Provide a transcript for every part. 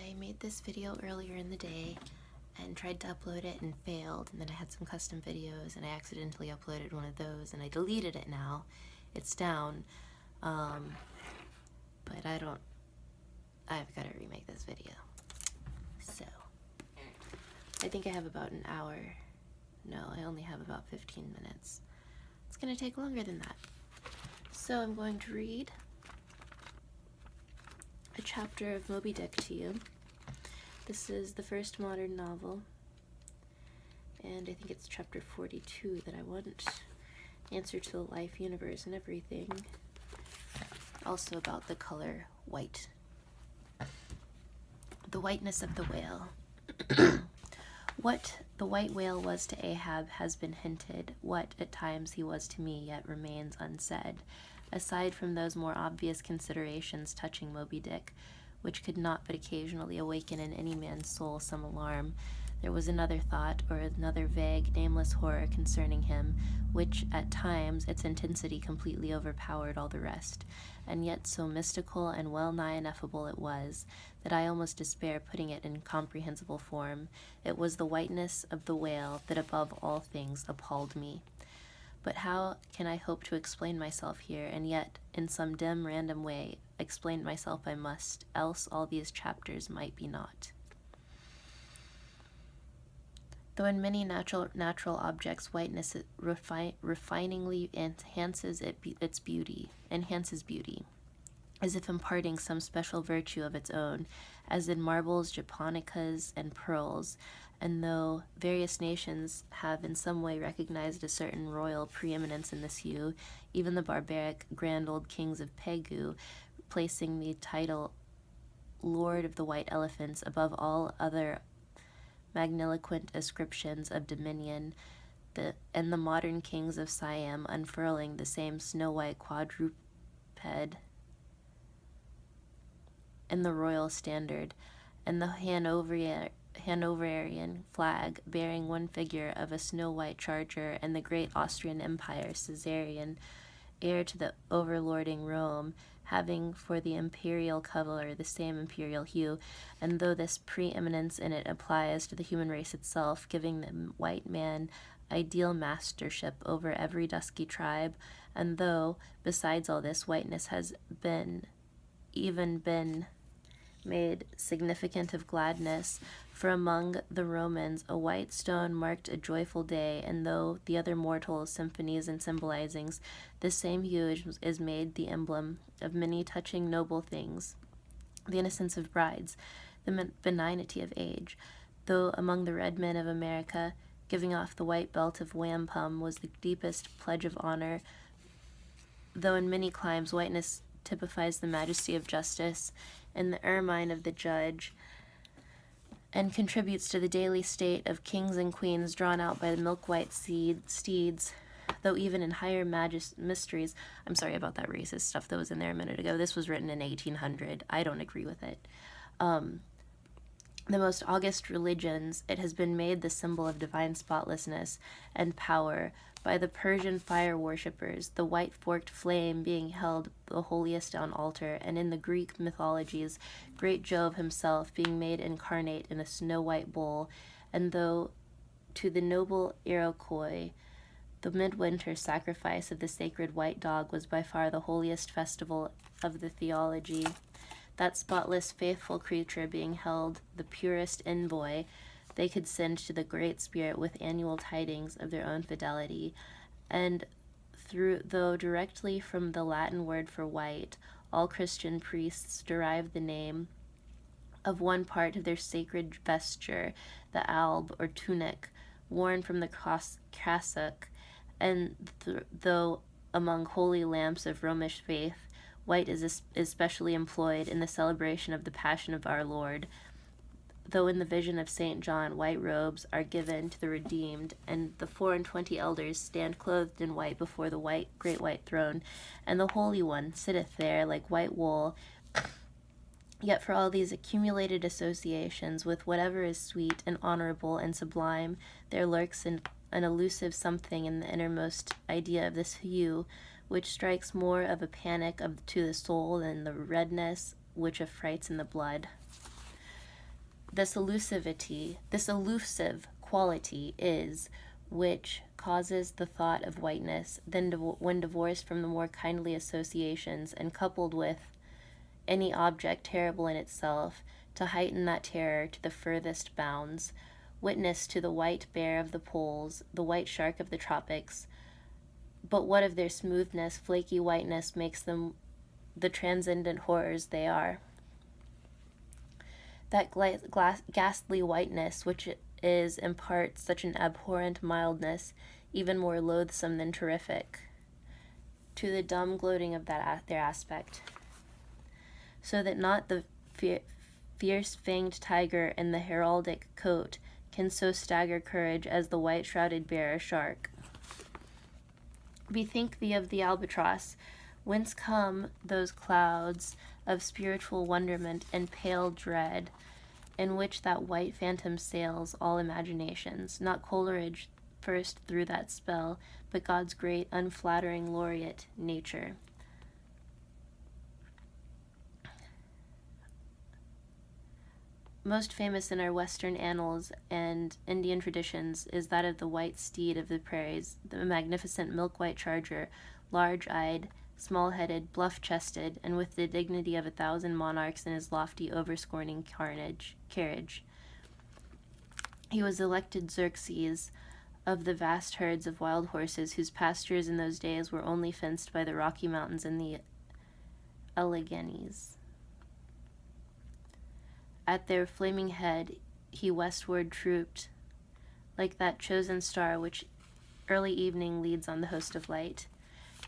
I made this video earlier in the day and tried to upload it and failed, and then I had some custom videos and I accidentally uploaded one of those and I deleted it now. It's down, but I've got to remake this video. So, I think I have about an hour. No, I only have about 15 minutes. It's going to take longer than that. So I'm going to read a chapter of Moby Dick to you. This is the first modern novel, and I think it's chapter 42 that I want. Answer to the life, universe, and everything. Also about the color white. The whiteness of the whale. What the white whale was to Ahab has been hinted. What at times he was to me yet remains unsaid. Aside from those more obvious considerations touching Moby Dick, which could not but occasionally awaken in any man's soul some alarm, there was another thought, or another vague, nameless horror concerning him, which, at times, its intensity completely overpowered all the rest, and yet so mystical and well-nigh ineffable it was, that I almost despair putting it in comprehensible form. It was the whiteness of the whale that above all things appalled me. But how can I hope to explain myself here, and yet, in some dim, random way, explain myself I must, else all these chapters might be naught. Though in many natural objects whiteness refiningly enhances beauty, as if imparting some special virtue of its own, as in marbles, japonicas, and pearls, and though various nations have in some way recognized a certain royal preeminence in this hue, even the barbaric grand old kings of Pegu, placing the title Lord of the White Elephants above all other magniloquent ascriptions of dominion, and the modern kings of Siam unfurling the same snow-white quadruped and the royal standard, and the Hanoverian flag bearing one figure of a snow-white charger, and the great Austrian Empire, Caesarian, heir to the overlording Rome, having for the imperial color the same imperial hue, and though this preeminence in it applies to the human race itself, giving the white man ideal mastership over every dusky tribe, and though, besides all this, whiteness has even been made significant of gladness, for among the Romans a white stone marked a joyful day, and though the other mortal symphonies and symbolizings, this same hue is made the emblem of many touching noble things, the innocence of brides, the benignity of age, though among the red men of America, giving off the white belt of wampum was the deepest pledge of honor, though in many climes whiteness typifies the majesty of justice, and the ermine of the judge, and contributes to the daily state of kings and queens drawn out by the milk-white steeds, though even in higher mysteries, I'm sorry about that racist stuff that was in there a minute ago, this was written in 1800, I don't agree with it, the most august religions, it has been made the symbol of divine spotlessness and power by the Persian fire worshippers, the white forked flame being held the holiest on altar, and in the Greek mythologies, great Jove himself being made incarnate in a snow-white bull, and though to the noble Iroquois, the midwinter sacrifice of the sacred white dog was by far the holiest festival of the theology, that spotless, faithful creature being held the purest envoy they could send to the Great Spirit with annual tidings of their own fidelity, and though directly from the Latin word for white, all Christian priests derive the name of one part of their sacred vesture, the alb or tunic, worn from the cassock, and though among holy lamps of Romish faith, white is especially employed in the celebration of the Passion of our Lord, though in the vision of St. John white robes are given to the redeemed, and the 24 elders stand clothed in white before the great white throne, and the Holy One sitteth there like white wool. Yet for all these accumulated associations with whatever is sweet and honorable and sublime, there lurks an elusive something in the innermost idea of this hue, which strikes more of a panic to the soul than the redness which affrights in the blood. this elusive quality is, which causes the thought of whiteness, then when divorced from the more kindly associations and coupled with any object terrible in itself, to heighten that terror to the furthest bounds. Witness to the white bear of the poles, the white shark of the tropics. But what of their smoothness, flaky whiteness makes them the transcendent horrors they are? That ghastly whiteness which is in part such an abhorrent mildness, even more loathsome than terrific, to the dumb gloating of their aspect, so that not the fierce-fanged tiger in the heraldic coat can so stagger courage as the white-shrouded bear or shark. Bethink thee of the albatross, whence come those clouds of spiritual wonderment and pale dread, in which that white phantom sails all imaginations, not Coleridge first threw that spell, but God's great unflattering laureate, nature. Most famous in our Western annals and Indian traditions is that of the white steed of the prairies, the magnificent milk-white charger, large-eyed, small-headed, bluff-chested, and with the dignity of 1,000 monarchs in his lofty, overscorning carriage. He was elected Xerxes of the vast herds of wild horses whose pastures in those days were only fenced by the Rocky Mountains and the Alleghenies. At their flaming head he westward trooped, like that chosen star which early evening leads on the host of light.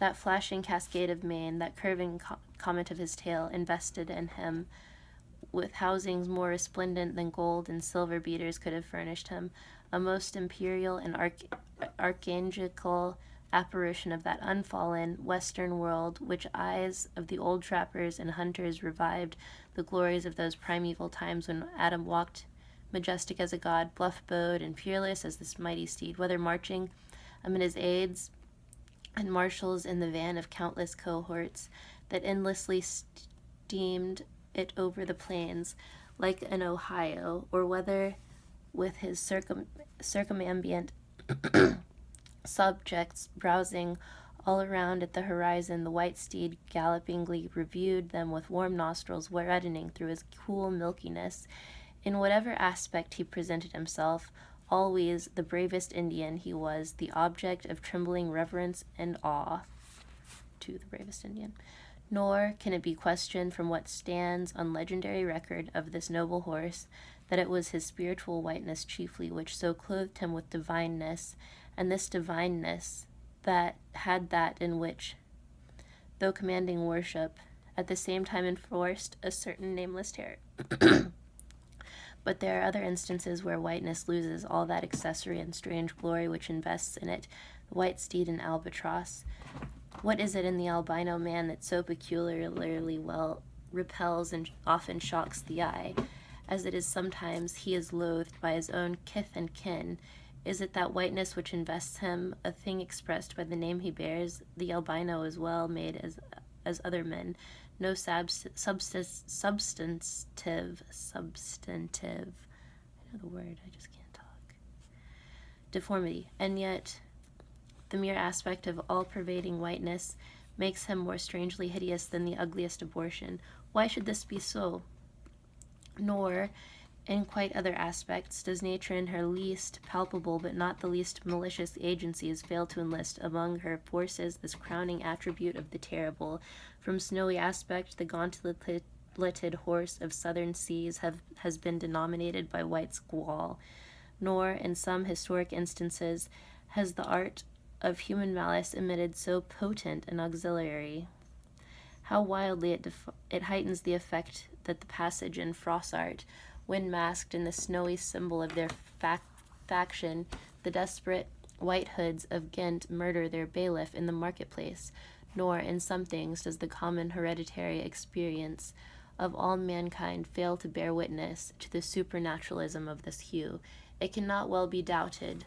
That flashing cascade of mane, that curving comet of his tail, invested in him with housings more resplendent than gold and silver beaters could have furnished him, a most imperial and archangelical apparition of that unfallen western world which eyes of the old trappers and hunters revived the glories of those primeval times when Adam walked majestic as a god, bluff-bowed and fearless as this mighty steed, whether marching amid his aides and marshals in the van of countless cohorts that endlessly steamed it over the plains like an Ohio, or whether with his circumambient subjects browsing all around at the horizon, the white steed gallopingly reviewed them with warm nostrils reddening through his cool milkiness. In whatever aspect he presented himself, always the bravest Indian, he was the object of trembling reverence and awe to the bravest Indian. Nor can it be questioned from what stands on legendary record of this noble horse that it was his spiritual whiteness chiefly which so clothed him with divineness, and this divineness that had that in which, though commanding worship, at the same time enforced a certain nameless terror. But there are other instances where whiteness loses all that accessory and strange glory which invests in it, the white steed and albatross. What is it in the albino man that so peculiarly well repels and often shocks the eye, as it is sometimes he is loathed by his own kith and kin? Is it that whiteness which invests him, a thing expressed by the name he bears? The albino is well made as other men, no substantive, I know the word, I just can't talk, deformity, and yet the mere aspect of all-pervading whiteness makes him more strangely hideous than the ugliest abortion. Why should this be so? Nor, in quite other aspects, does nature in her least palpable but not the least malicious agencies fail to enlist among her forces this crowning attribute of the terrible. From snowy aspect, the gauntleted horse of southern seas has been denominated by white squall. Nor, in some historic instances, has the art of human malice emitted so potent an auxiliary. How wildly it heightens the effect that the passage in Froissart, when masked in the snowy symbol of their faction, the desperate White Hoods of Ghent murder their bailiff in the marketplace. Nor, in some things, does the common hereditary experience of all mankind fail to bear witness to the supernaturalism of this hue. It cannot well be doubted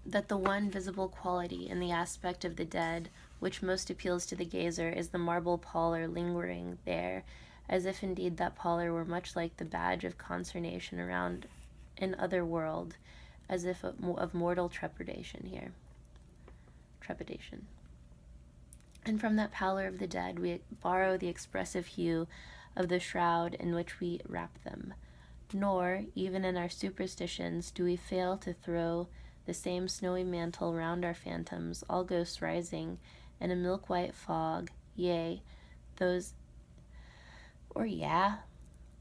that the one visible quality in the aspect of the dead which most appeals to the gazer is the marble pallor lingering there, as if indeed that pallor were much like the badge of consternation around an other world, as if of mortal trepidation here. Trepidation. And from that pallor of the dead we borrow the expressive hue of the shroud in which we wrap them. Nor, even in our superstitions, do we fail to throw the same snowy mantle round our phantoms, all ghosts rising in a milk-white fog,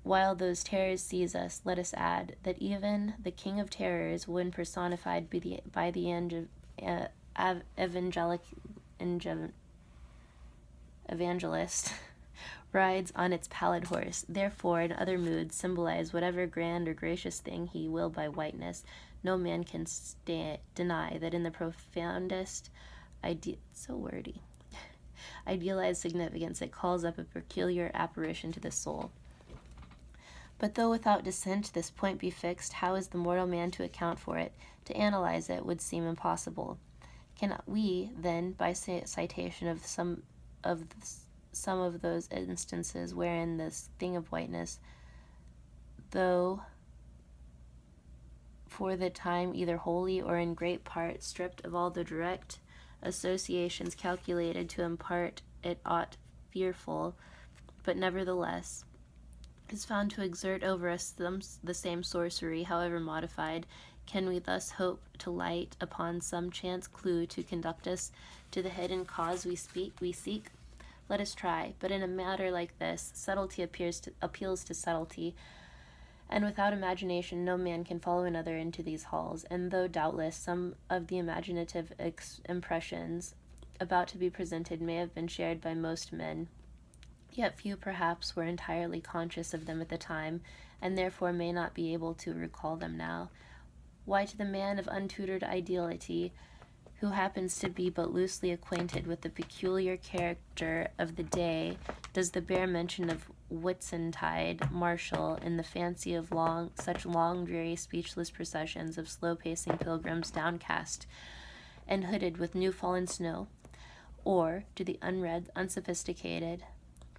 while those terrors seize us. Let us add that even the King of Terrors, when personified by the evangelist, rides on its pallid horse. Therefore, in other moods, symbolize whatever grand or gracious thing he will by whiteness. No man can deny that in the profoundest idealized significance it calls up a peculiar apparition to the soul. But though without dissent this point be fixed, how is the mortal man to account for it? To analyze it would seem impossible. Can we, then, by citation of some of those instances wherein this thing of whiteness, though for the time either wholly or in great part stripped of all the direct associations calculated to impart it aught fearful, but nevertheless is found to exert over us the same sorcery, however modified, can we thus hope to light upon some chance clue to conduct us to the hidden cause we seek? Let us try. But in a matter like this, subtlety appeals to subtlety, and without imagination no man can follow another into these halls. And though doubtless some of the imaginative impressions about to be presented may have been shared by most men, yet few perhaps were entirely conscious of them at the time, and therefore may not be able to recall them now. Why, to the man of untutored ideality, who happens to be but loosely acquainted with the peculiar character of the day, does the bare mention of Whitsuntide marshal in the fancy of such long, dreary, speechless processions of slow-pacing pilgrims downcast and hooded with new-fallen snow? Or to the unread, unsophisticated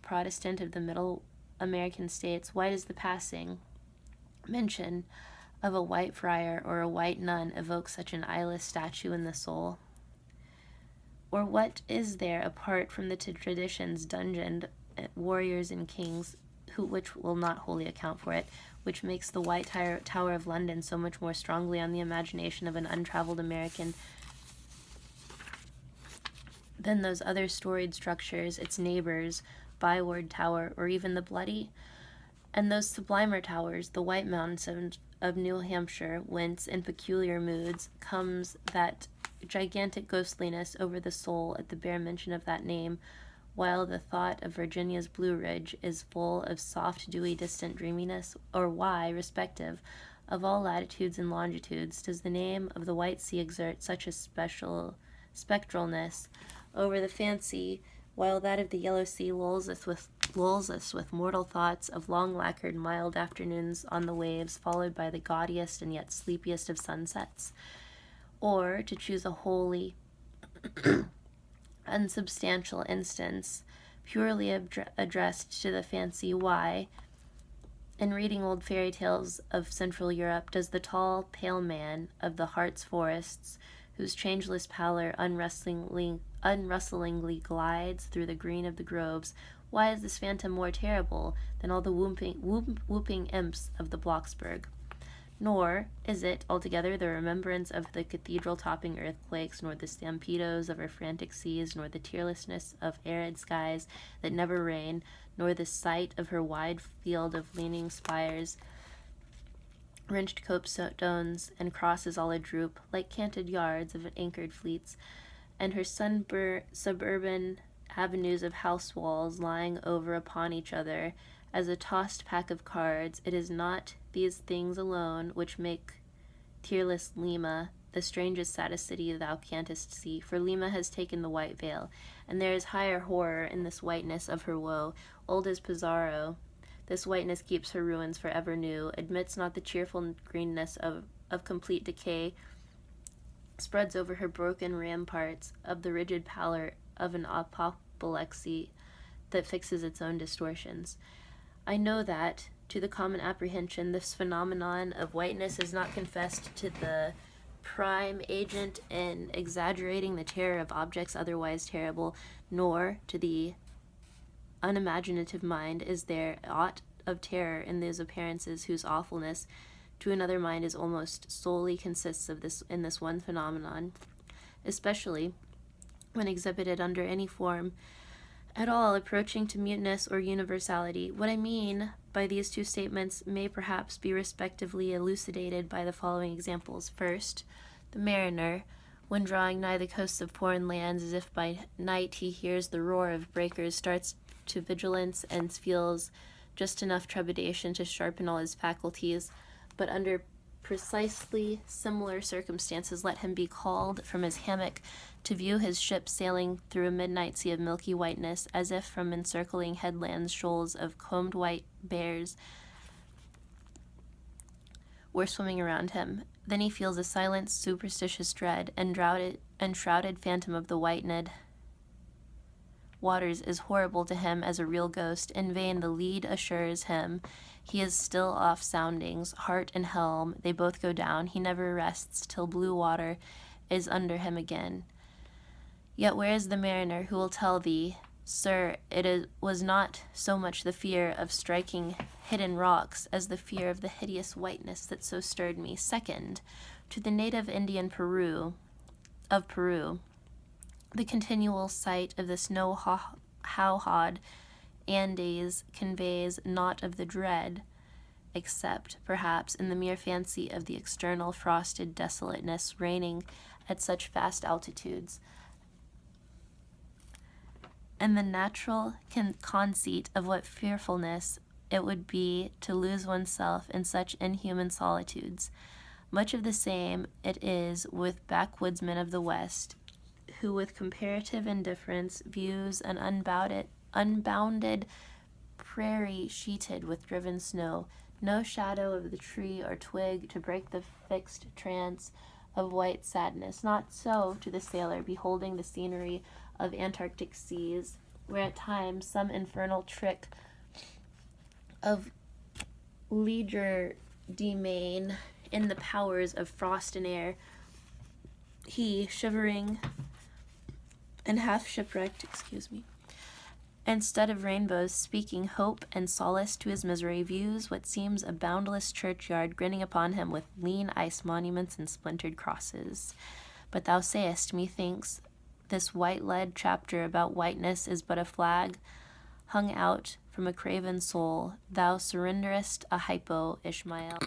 Protestant of the middle American states, why does the passing mention of a white friar or a white nun evoke such an eyeless statue in the soul? Or what is there apart from the traditions dungeoned warriors and kings, which will not wholly account for it, which makes the White Tower of London so much more strongly on the imagination of an untraveled American than those other storied structures, its neighbors, Byward Tower, or even the Bloody? And those sublimer towers, the White Mountains of New Hampshire, whence, in peculiar moods, comes that gigantic ghostliness over the soul at the bare mention of that name, while the thought of Virginia's Blue Ridge is full of soft, dewy, distant dreaminess? Or why, respective of all latitudes and longitudes, does the name of the White Sea exert such a spectralness over the fancy, while that of the Yellow Sea lulls us with mortal thoughts of long lacquered mild afternoons on the waves, followed by the gaudiest and yet sleepiest of sunsets? Or, to choose a wholly unsubstantial instance, purely addressed to the fancy, why, in reading old fairy tales of Central Europe, does the tall, pale man of the Hartz forests, whose changeless pallor unrustlingly glides through the green of the groves, why is this phantom more terrible than all the whooping imps of the Blocksberg? Nor is it altogether the remembrance of the cathedral-topping earthquakes, nor the stampedos of her frantic seas, nor the tearlessness of arid skies that never rain, nor the sight of her wide field of leaning spires, wrenched copestones, and crosses all adroop, like canted yards of anchored fleets, and her suburban avenues of house walls lying over upon each other as a tossed pack of cards. It is not these things alone which make tearless Lima the strangest, saddest city thou canst see, for Lima has taken the white veil, and there is higher horror in this whiteness of her woe. Old as Pizarro, this whiteness keeps her ruins forever new, admits not the cheerful greenness of complete decay, spreads over her broken ramparts of the rigid pallor of an apoplexy that fixes its own distortions. I know that, to the common apprehension, this phenomenon of whiteness is not confessed to the prime agent in exaggerating the terror of objects otherwise terrible, nor to the unimaginative mind is there aught of terror in those appearances whose awfulness to another mind is almost solely consists of this in this one phenomenon, especially when exhibited under any form at all approaching to muteness or universality. What I mean by these two statements may perhaps be respectively elucidated by the following examples. First, the mariner, when drawing nigh the coasts of foreign lands, as if by night he hears the roar of breakers, starts to vigilance and feels just enough trepidation to sharpen all his faculties, but under precisely similar circumstances let him be called from his hammock to view his ship sailing through a midnight sea of milky whiteness, as if from encircling headlands shoals of combed white bears were swimming around him. Then he feels a silent, superstitious dread, and shrouded phantom of the whitened waters is horrible to him as a real ghost. In vain the lead assures him he is still off soundings, heart and helm, they both go down. He never rests till blue water is under him again. Yet where is the mariner who will tell thee, sir, was not so much the fear of striking hidden rocks as the fear of the hideous whiteness that so stirred me. Second, to the native Indian of Peru, the continual sight of the snow-howled Andes conveys naught of the dread, except, perhaps, in the mere fancy of the external frosted desolateness reigning at such vast altitudes, and the natural conceit of what fearfulness it would be to lose oneself in such inhuman solitudes. Much of the same it is with backwoodsmen of the West, who with comparative indifference views an unbounded prairie sheeted with driven snow, no shadow of the tree or twig to break the fixed trance of white sadness. Not so to the sailor beholding the scenery of Antarctic seas, where at times some infernal trick of legerdemain in the powers of frost and air, he, shivering and half shipwrecked, instead of rainbows, speaking hope and solace to his misery, views what seems a boundless churchyard grinning upon him with lean ice monuments and splintered crosses. But thou sayest, methinks, this white lead chapter about whiteness is but a flag hung out from a craven soul. Thou surrenderest a hypo, Ishmael.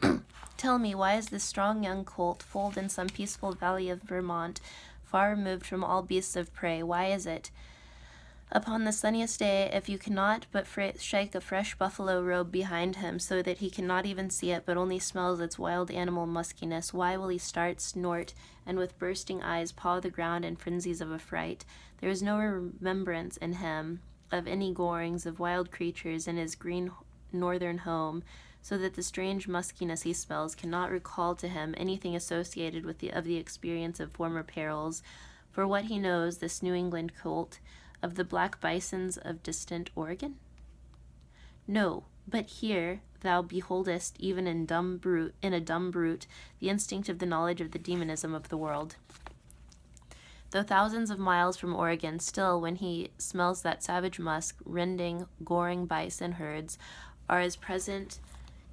Tell me, why is this strong young colt foaled in some peaceful valley of Vermont, far removed from all beasts of prey? Why is it? Upon the sunniest day, if you cannot but shake a fresh buffalo robe behind him, so that he cannot even see it, but only smells its wild animal muskiness, why will he start, snort, and with bursting eyes paw the ground in frenzies of affright? There is no remembrance in him of any gorings of wild creatures in his green northern home, so that the strange muskiness he smells cannot recall to him anything associated with the experience of former perils. For what he knows, this New England colt, of the black bisons of distant Oregon? No, but here thou beholdest, even in a dumb brute, the instinct of the knowledge of the demonism of the world. Though thousands of miles from Oregon, still when he smells that savage musk, rending, goring bison herds are as present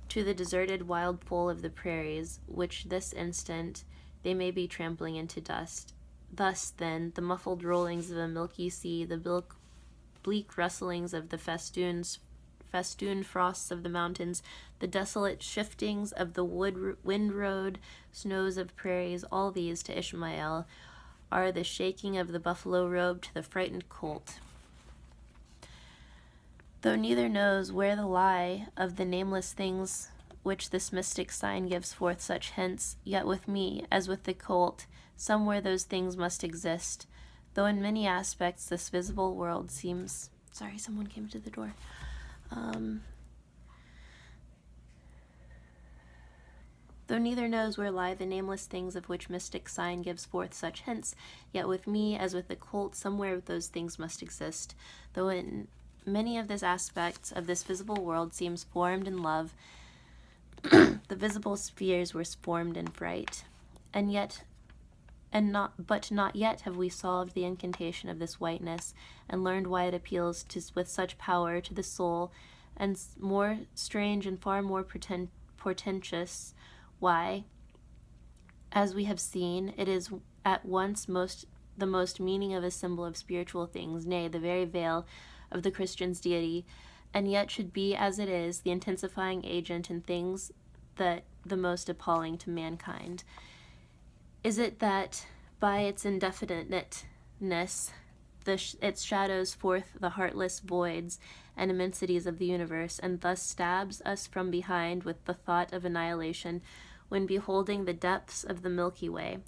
to the deserted wild foal of the prairies, which this instant they may be trampling into dust. Thus, then, the muffled rollings of a milky sea, the bleak rustlings of the festooned frosts of the mountains, the desolate shiftings of the windrowed snows of prairies, all these, to Ishmael, are the shaking of the buffalo robe to the frightened colt. Though neither knows where the lie of the nameless things which this mystic sign gives forth such hints, yet with me, as with the colt, somewhere those things must exist, though in many aspects this visible world seems... Sorry, someone came to the door. Though neither knows where lie the nameless things of which mystic sign gives forth such hints, yet with me, as with the colt, somewhere those things must exist, though in many of these aspects of this visible world seems formed in love, the visible spheres were formed in fright. But not yet have we solved the incantation of this whiteness, and learned why it appeals with such power to the soul, and more strange and far more portentous, why, as we have seen, it is at once the most meaning of a symbol of spiritual things, nay, the very veil of the Christian's deity, and yet should be, as it is, the intensifying agent in things that the most appalling to mankind. Is it that by its indefiniteness it shadows forth the heartless voids and immensities of the universe, and thus stabs us from behind with the thought of annihilation when beholding the depths of the Milky Way,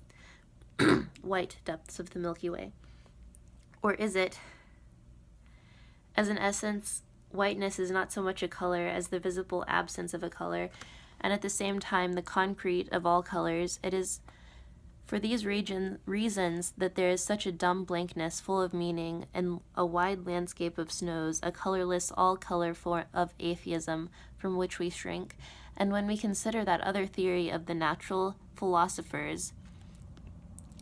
white depths of the Milky Way? Or is it, as in essence, whiteness is not so much a color as the visible absence of a color, and at the same time the concrete of all colors? It is for these reasons that there is such a dumb blankness full of meaning in a wide landscape of snows, a colorless all-color form of atheism from which we shrink. And when we consider that other theory of the natural philosophers,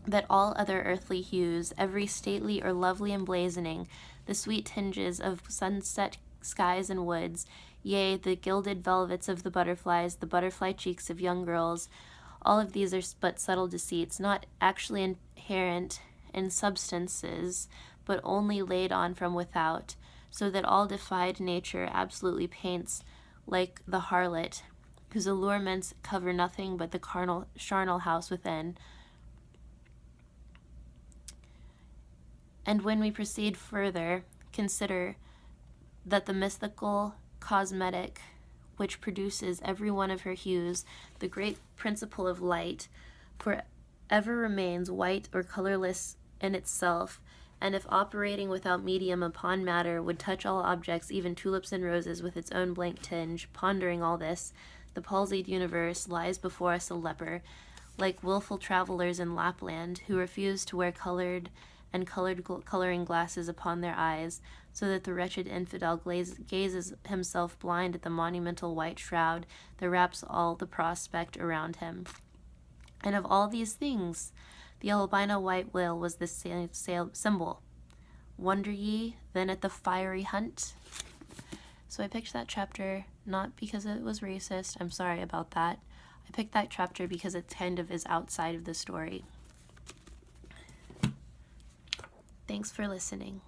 that all other earthly hues, every stately or lovely emblazoning, the sweet tinges of sunset skies and woods, yea, the gilded velvets of the butterflies, the butterfly cheeks of young girls, all of these are but subtle deceits, not actually inherent in substances, but only laid on from without, so that all defied nature absolutely paints like the harlot, whose allurements cover nothing but the charnel house within. And when we proceed further, consider that the mystical cosmetic which produces every one of her hues, the great principle of light, for ever remains white or colorless in itself, and if operating without medium upon matter would touch all objects, even tulips and roses, with its own blank tinge. Pondering all this, the palsied universe lies before us a leper, like willful travelers in Lapland, who refuse to wear colored coloring glasses upon their eyes, so that the wretched infidel gazes himself blind at the monumental white shroud that wraps all the prospect around him. And of all these things, the albino white whale was the symbol. Wonder ye then at the fiery hunt? So I picked that chapter not because it was racist. I'm sorry about that. I picked that chapter because it kind of is outside of the story. Thanks for listening.